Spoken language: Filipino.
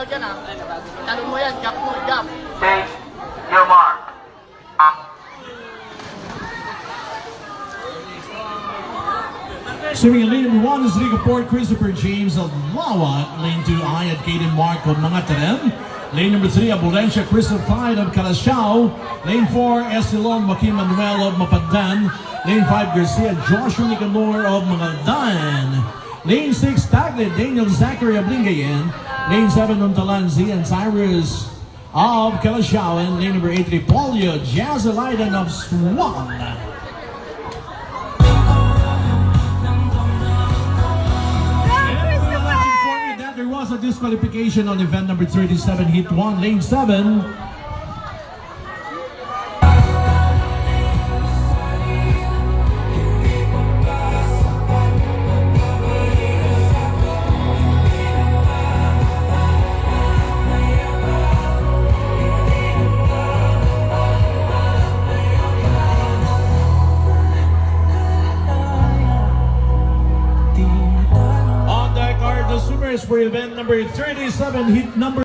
tawag yan ah. Talon mo yan, jump mo, jump. Change your mark. Swimming in lane 1 is Rigaport Christopher James of Lawat. Lane 2, Ayat Kaden Mark of Mangatarem. Lane number 3, Abulencia Crystal Clyde of Calasiao. Lane 4, Estilon Joaquin Manuel of Mapandan. Lane 5, Garcia Joshua Nicanor of Mangaldan. Lane 6, Tagle Daniel Zachary of Lingayen. Lane 7, Untalan Z and Cyrus of Calasiao. And lane number 8, Ripolio Jazalidan of Swan. There was a disqualification on event number 37, Heat 1, Lane 7. On the card, the swimmers for event number 37, Heat number